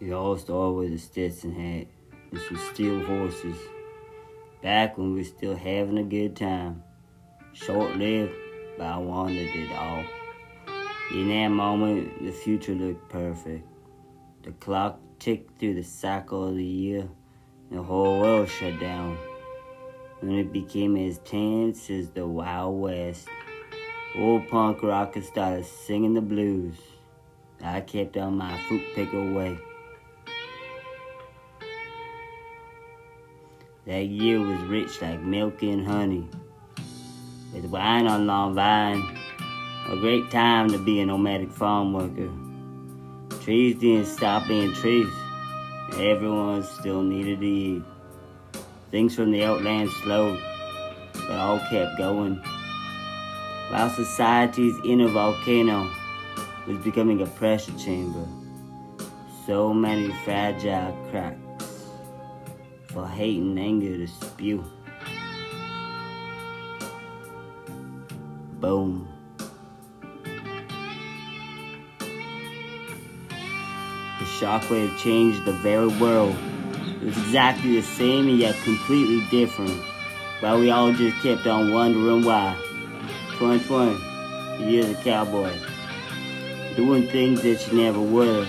It all started with a Stetson hat and some steel horses. Back when we were still having a good time. Short-lived, but I wanted it all. In that moment, the future looked perfect. The clock ticked through the cycle of the year, and the whole world shut down. When it became as tense as the Wild West, old punk rockers started singing the blues. I kept on my fruit picker way. That year was rich like milk and honey, with wine on long vine. A great time to be a nomadic farm worker. Trees didn't stop being trees. Everyone still needed to eat. Things from the outland slowed, but all kept going. While society's inner volcano was becoming a pressure chamber, so many fragile cracks for hate and anger to spew. Boom. The shockwave changed the very world. It was exactly the same and yet completely different, while we all just kept on wondering why. 2020, the year of the cowboy. Doing things that you never would.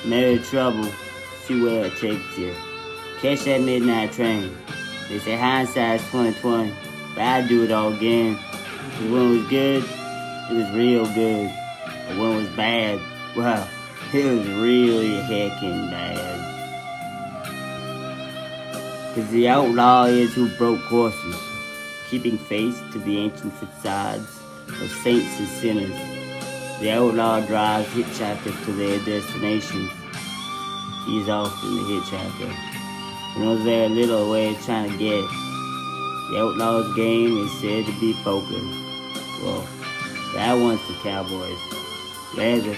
Married trouble, see where it takes you. Catch that midnight train. They say hindsight's 2020, but I'd do it all again. Cause when it was good, it was real good. But when it was bad, well, it was really heckin' bad. Cause the outlaw is who broke courses, keeping face to the ancient facades of saints and sinners. The outlaw drives hitchhikers to their destinations. He's often the hitchhiker, who knows very little where he's trying to get. The outlaw's game is said to be poker. Well, that one's for cowboys. Rather,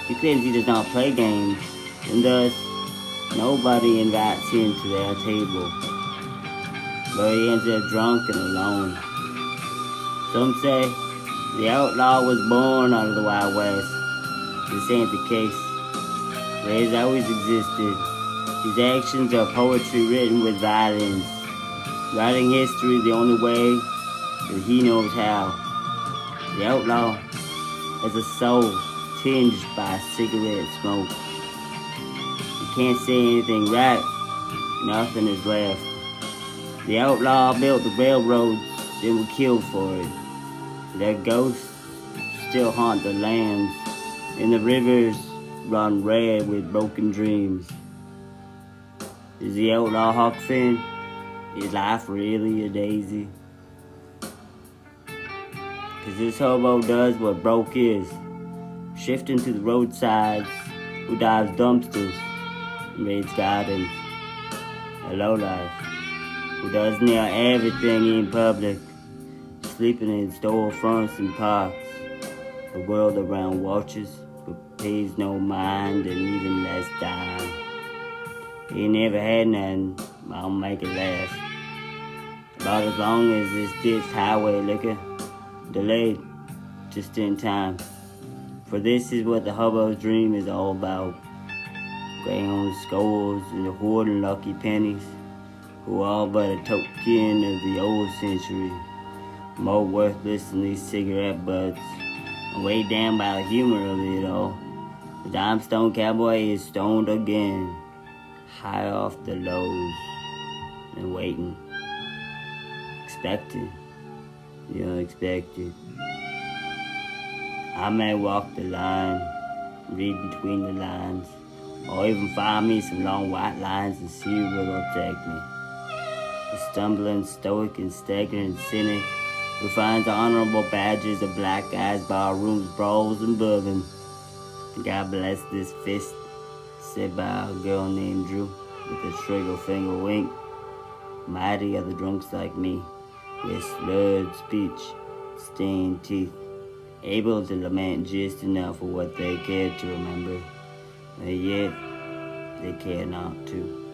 he claims he does not play games, and thus, nobody invites him to their table. But he ends up drunk and alone. Some say the outlaw was born out of the Wild West. This ain't the case. But he's always existed. His actions are poetry written with violence. Writing history the only way that he knows how. The outlaw has a soul tinged by cigarette smoke. You can't say anything right, nothing is left. The outlaw built the railroads and were killed for it. Their ghosts still haunt the lands, and the rivers run red with broken dreams. Is the outlaw Hawk Finn? Is life really a daisy? Cause this hobo does what broke is. Shifting to the roadsides, who dives dumpsters and raids gardens. A lowlife, who does near everything in public. Sleeping in storefronts and parks. The world around watches, but pays no mind and even less dime. He never had none, I'll make it last. About as long as this ditched highway liquor, delayed, just in time. For this is what the hobo's dream is all about. Greyhound scores and the hoarding lucky pennies, who are but a token of the old century. More worthless than these cigarette butts, and weighed down by the humor of it all. The dimestone cowboy is stoned again, high off the lows, and waiting, expecting the unexpected. I may walk the line, read between the lines, or even find me some long white lines and see where they'll take me. A stumbling stoic and staggering cynic who finds honorable badges of black guys, bar rooms, brawls, and bourbon. God bless this fist, said by a girl named Drew, with a trigger finger wink. Mighty are the drunks like me, with slurred speech, stained teeth, able to lament just enough for what they cared to remember, and yet they care not to.